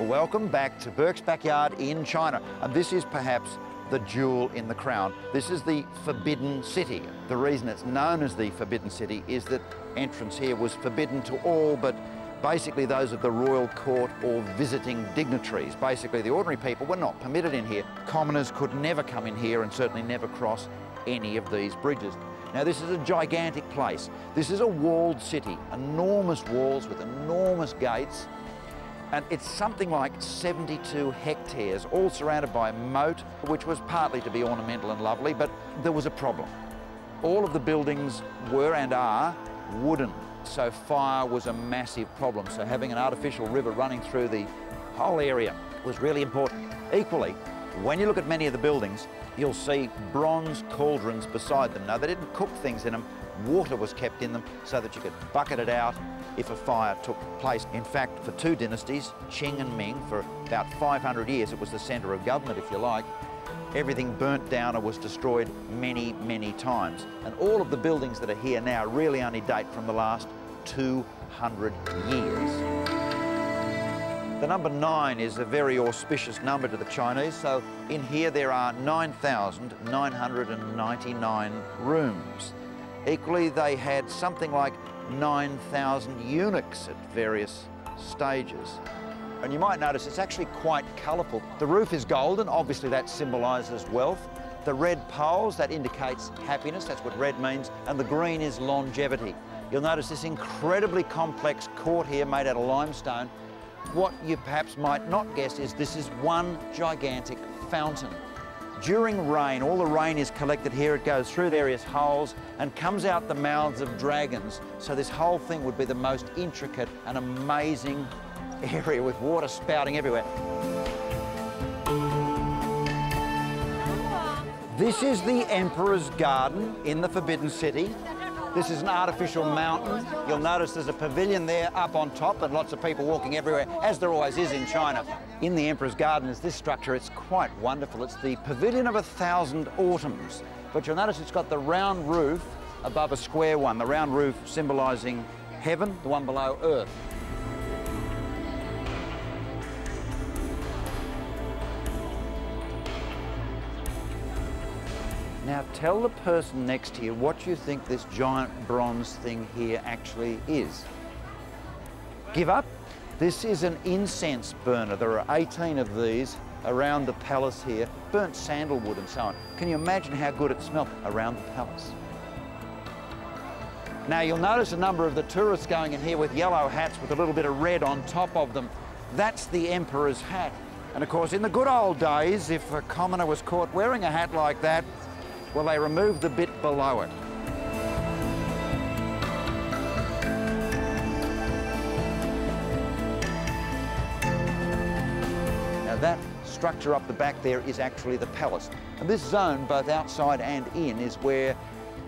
welcome back to Burke's backyard in China. And this is perhaps the jewel in the crown. This is the Forbidden City. The reason it's known as the Forbidden City is that entrance here was forbidden to all but basically those of the royal court or visiting dignitaries. Basically, the ordinary people were not permitted in here. Commoners could never come in here and certainly never cross any of these bridges. Now, this is a gigantic place. This is a walled city, enormous walls with enormous gates. And it's something like 72 hectares, all surrounded by a moat, which was partly to be ornamental and lovely, but there was a problem. All of the buildings were and are wooden, so fire was a massive problem. So having an artificial river running through the whole area was really important. Equally, when you look at many of the buildings, you'll see bronze cauldrons beside them. Now, they didn't cook things in them. Water was kept in them so that you could bucket it out if a fire took place. In fact, for two dynasties, Qing and Ming, for about 500 years, it was the centre of government, if you like. Everything burnt down or was destroyed many, many times. And all of the buildings that are here now really only date from the last 200 years. The number 9 is a very auspicious number to the Chinese, so in here there are 9,999 rooms. Equally, they had something like 9,000 eunuchs at various stages. And you might notice it's actually quite colourful. The roof is golden, obviously that symbolises wealth. The red poles, that indicates happiness, that's what red means, and the green is longevity. You'll notice this incredibly complex court here made out of limestone. What you perhaps might not guess is this is one gigantic fountain. During rain, all the rain is collected here. It goes through various holes and comes out the mouths of dragons. So this whole thing would be the most intricate and amazing area with water spouting everywhere. This is the Emperor's Garden in the Forbidden City. This is an artificial mountain. You'll notice there's a pavilion there up on top and lots of people walking everywhere, as there always is in China. In the Emperor's Garden is this structure. It's quite wonderful. It's the Pavilion of 1,000 Autumns. But you'll notice it's got the round roof above a square one, the round roof symbolising heaven, the one below earth. Now tell the person next to you what you think this giant bronze thing here actually is. Give up? This is an incense burner. There are 18 of these around the palace here, burnt sandalwood and so on. Can you imagine how good it smelled around the palace? Now you'll notice a number of the tourists going in here with yellow hats with a little bit of red on top of them. That's the Emperor's hat. And of course, in the good old days, if a commoner was caught wearing a hat like that, well, they removed the bit below it. Now that structure up the back there is actually the palace. And this zone, both outside and in, is where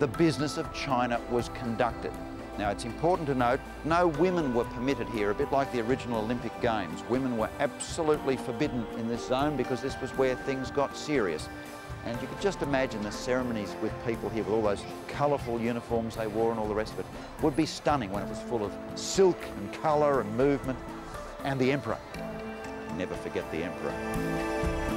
the business of China was conducted. Now, it's important to note, no women were permitted here, a bit like the original Olympic Games. Women were absolutely forbidden in this zone because this was where things got serious. And you could just imagine the ceremonies with people here with all those colourful uniforms they wore and all the rest of it would be stunning when it was full of silk and colour and movement. And the Emperor. Never forget the Emperor.